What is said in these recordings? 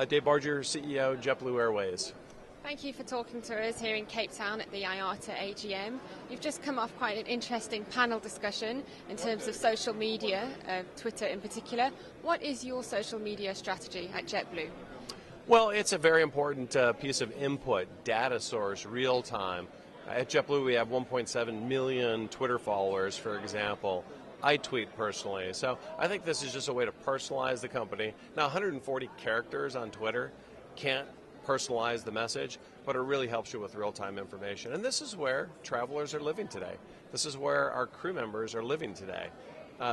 Dave Barger, CEO, JetBlue Airways. Thank you for talking to us here in Cape Town at the IATA AGM. You've just come off quite an interesting panel discussion in terms of social media, Twitter in particular. What is your social media strategy at JetBlue? Well, it's a very important piece of input, data source, real time. At JetBlue, we have 1.7 million Twitter followers, for example. I tweet personally, so I think this is just a way to personalize the company. Now, 140 characters on Twitter can't personalize the message, but it really helps you with real-time information. And this is where travelers are living today. This is where our crew members are living today.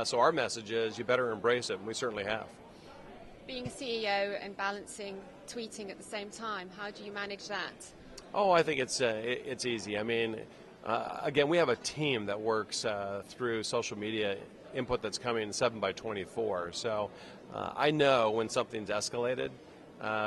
So our message is you better embrace it, and we certainly have. Being a CEO and balancing tweeting at the same time, how do you manage that? Oh, I think it's easy. I mean, again, we have a team that works through social media input that's coming 7/24. So I know when something's escalated,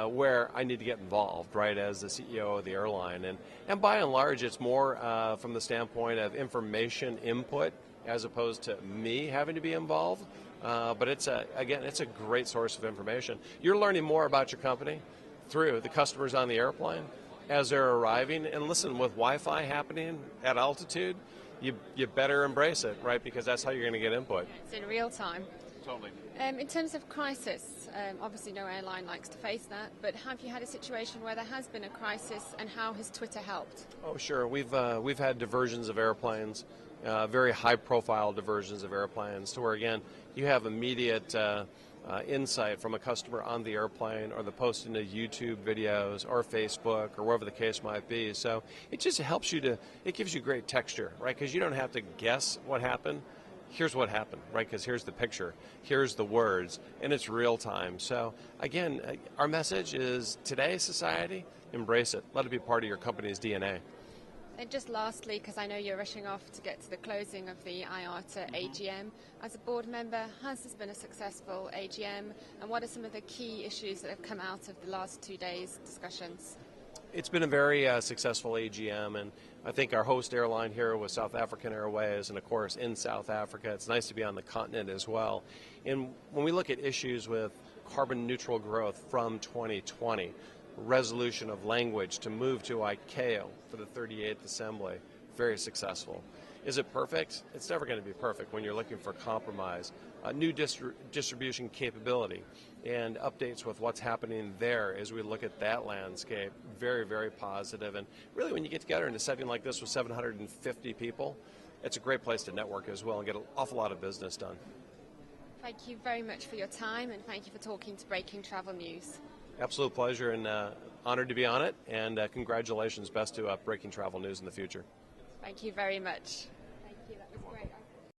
where I need to get involved, right, as the CEO of the airline. And by and large, it's more from the standpoint of information input as opposed to me having to be involved. But it's a great source of information. You're learning more about your company through the customers on the airplane as they're arriving. And listen, with Wi-Fi happening at altitude, you better embrace it, right, because that's how you're going to get input. It's in real time. Totally. In terms of crisis, obviously no airline likes to face that, but have you had a situation where there has been a crisis, and how has Twitter helped? Oh, sure. We've had diversions of airplanes, very high-profile diversions of airplanes, to where, again, you have immediate insight from a customer on the airplane, or the posting of YouTube videos or Facebook or wherever the case might be. So it just helps you it gives you great texture, right, because you don't have to guess what happened. Here's what happened, right, because here's the picture, here's the words, and it's real time. So again, our message is, today's society, embrace it. Let it be part of your company's DNA. And just lastly, because I know you're rushing off to get to the closing of the IATA AGM, as a board member, has this been a successful AGM, and what are some of the key issues that have come out of the last 2 days' discussions? It's been a very successful AGM, and I think our host airline here was South African Airways, and of course in South Africa. It's nice to be on the continent as well. And when we look at issues with carbon neutral growth from 2020, resolution of language to move to ICAO for the 38th Assembly, very successful. Is it perfect? It's never going to be perfect when you're looking for compromise. New distribution capability and updates with what's happening there as we look at that landscape, very, very positive. And really, when you get together in a setting like this with 750 people, it's a great place to network as well and get an awful lot of business done. Thank you very much for your time, and thank you for talking to Breaking Travel News. Absolute pleasure, and honored to be on it, and congratulations. Best to Breaking Travel News in the future. Thank you very much. Thank you, that was great.